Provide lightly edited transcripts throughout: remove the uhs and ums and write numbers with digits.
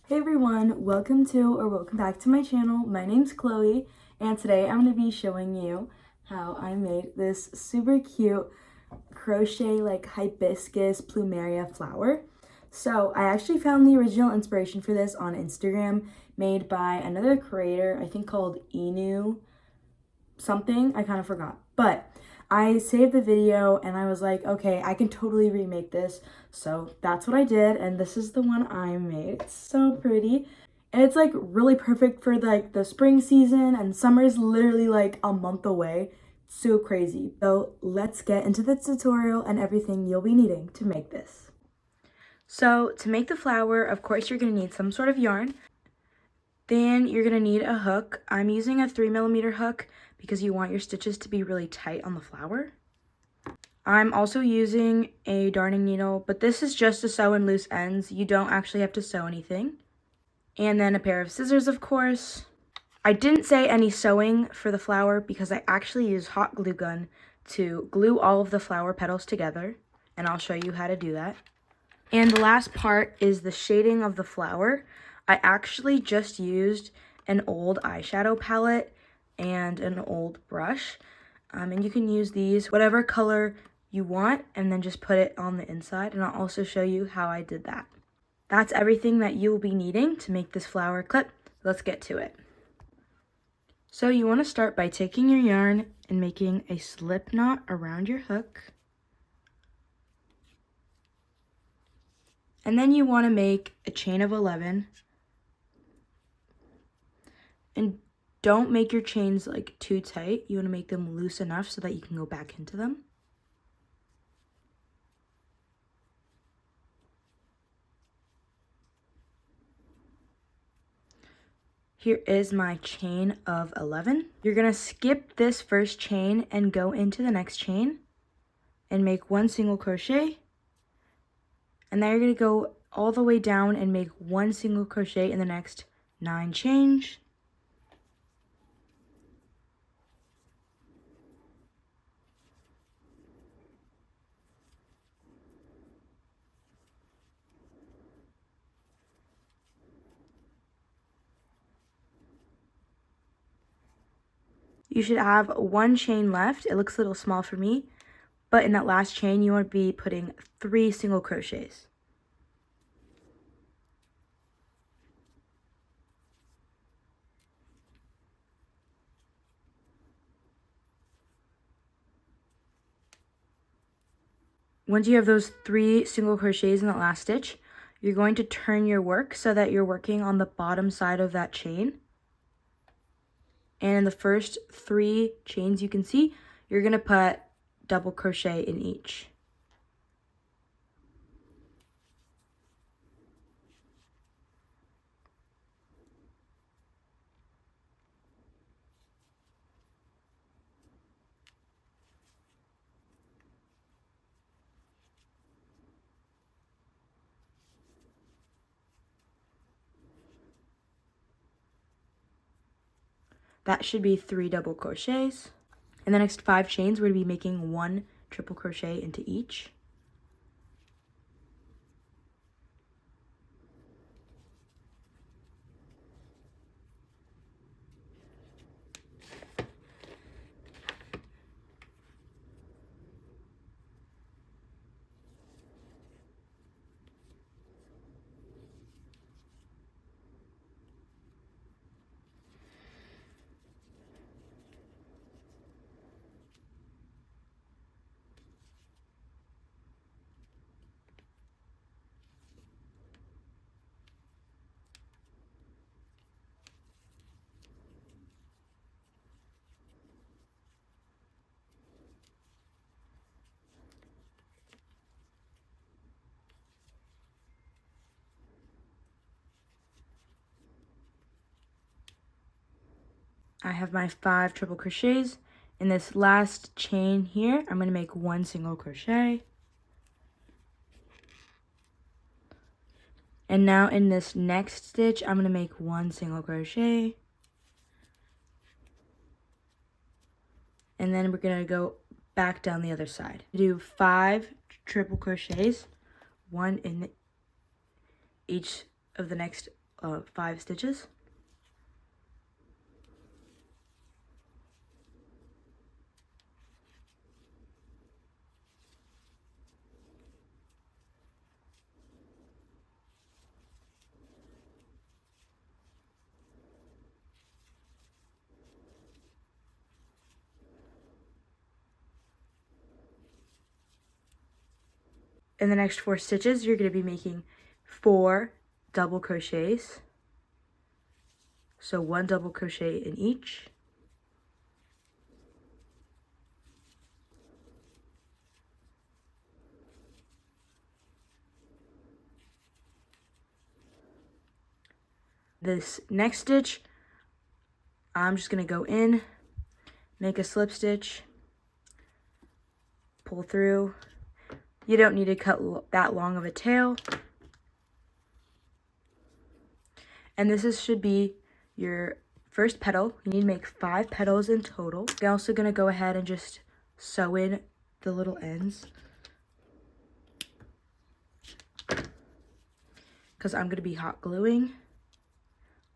Hey everyone, welcome back to my channel. My name's Chloe, and today I'm going to be showing you how I made this super cute crochet hibiscus plumeria flower. So I actually found the original inspiration for this on Instagram, made by another creator, I think called Inu something, I kind of forgot. But I saved the video and I was like, okay, I can totally remake this. So that's what I did, and this is the one I made. It's so pretty. And it's like really perfect for the spring season, and summer is literally like a month away. So crazy. So let's get into the tutorial and everything you'll be needing to make this. So to make the flower, of course, you're gonna need some sort of yarn. Then you're gonna need a hook. I'm using a 3mm hook because you want your stitches to be really tight on the flower. I'm also using a darning needle, but this is just to sew in loose ends. You don't actually have to sew anything. And then a pair of scissors, of course. I didn't say any sewing for the flower because I actually use hot glue gun to glue all of the flower petals together, and I'll show you how to do that. And the last part is the shading of the flower. I actually just used an old eyeshadow palette and an old brush. And you can use these whatever color you want and then just put it on the inside. And I'll also show you how I did that. That's everything that you will be needing to make this flower clip. Let's get to it. So you want to start by taking your yarn and making a slip knot around your hook. And then you want to make a chain of 11. And don't make your chains like too tight. You want to make them loose enough so that you can go back into them. Here is my chain of 11. You're going to skip this first chain and go into the next chain and make one single crochet. And then you're going to go all the way down and make one single crochet in the next 9 chains. You should have one chain left. It looks a little small for me, but in that last chain, you want to be putting 3 single crochets. Once you have those 3 single crochets in that last stitch, you're going to turn your work so that you're working on the bottom side of that chain. And in the first 3 chains you can see, you're going to put double crochet in each. That should be 3 double crochets. In the next 5 chains, we're going to be making 1 triple crochet into each. I have my 5 triple crochets. In this last chain here, I'm going to make 1 single crochet. And now in this next stitch, I'm going to make 1 single crochet. And then we're going to go back down the other side. Do 5 triple crochets, 1 in each of the next 5 stitches. In the next 4 stitches, you're going to be making 4 double crochets. So 1 double crochet in each. This next stitch, I'm just going to go in, make a slip stitch, pull through. You don't need to cut that long of a tail. And should be your first petal. You need to make 5 petals in total. You're also going to go ahead and just sew in the little ends, because I'm going to be hot gluing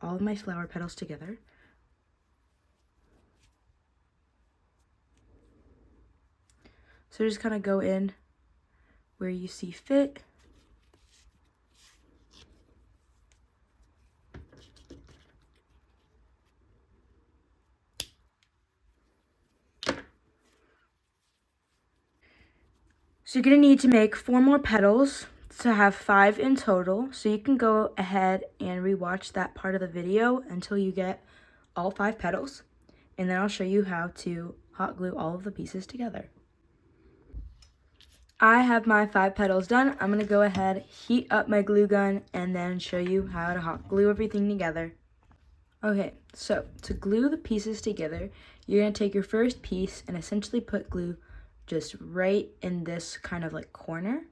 all of my flower petals together. So just kind of go in where you see fit. So you're going to need to make 4 more petals to have 5 in total. So you can go ahead and rewatch that part of the video until you get all 5 petals. And then I'll show you how to hot glue all of the pieces together. I have my 5 petals done. I'm going to go ahead, heat up my glue gun, and then show you how to hot glue everything together. Okay, so to glue the pieces together, you're going to take your first piece and essentially put glue just right in this kind of like corner.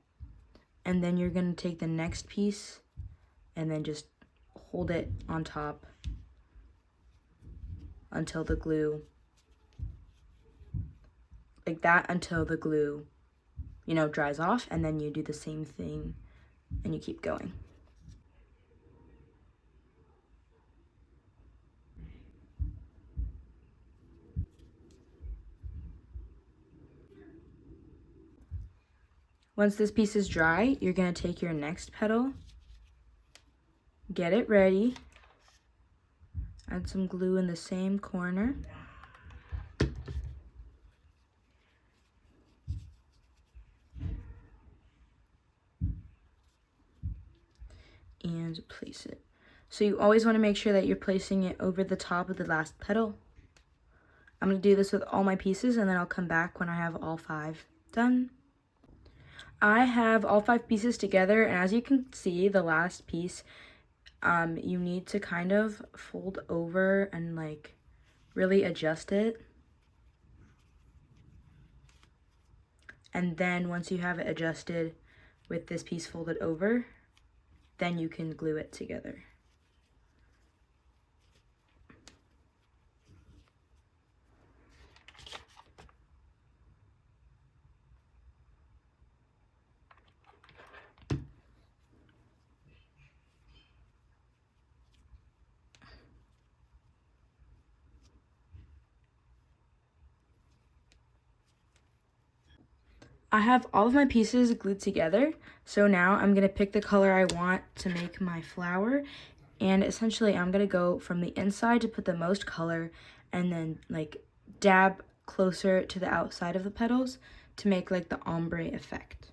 And then you're going to take the next piece and then just hold it on top until the glue, like that, until the glue, you know, dries off. And then you do the same thing and you keep going. Once this piece is dry, you're going to take your next petal, get it ready, add some glue in the same corner, and place it. So you always want to make sure that you're placing it over the top of the last petal. I'm going to do this with all my pieces, and then I'll come back when I have all 5 done. I have all 5 pieces together, and as you can see, the last piece, you need to kind of fold over and like really adjust it. And then once you have it adjusted with this piece folded over, then you can glue it together. I have all of my pieces glued together, so now I'm going to pick the color I want to make my flower, and essentially I'm going to go from the inside to put the most color and then like dab closer to the outside of the petals to make like the ombre effect.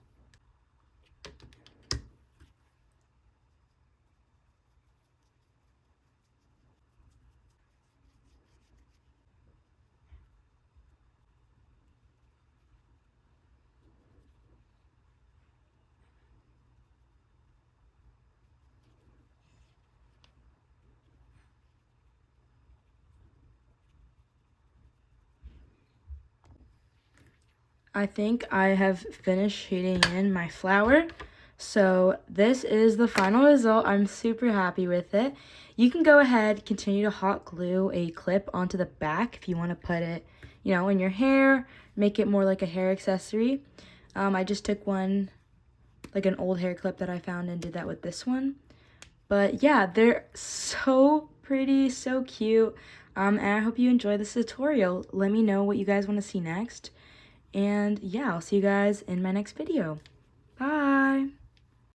I think I have finished shading in my flower. So this is the final result. I'm super happy with it. You can go ahead, continue to hot glue a clip onto the back if you want to put it, you know, in your hair, make it more like a hair accessory. I just took one, like an old hair clip that I found, and did that with this one. But yeah, they're so pretty, so cute. And I hope you enjoyed this tutorial. Let me know what you guys want to see next. And yeah, I'll see you guys in my next video. Bye!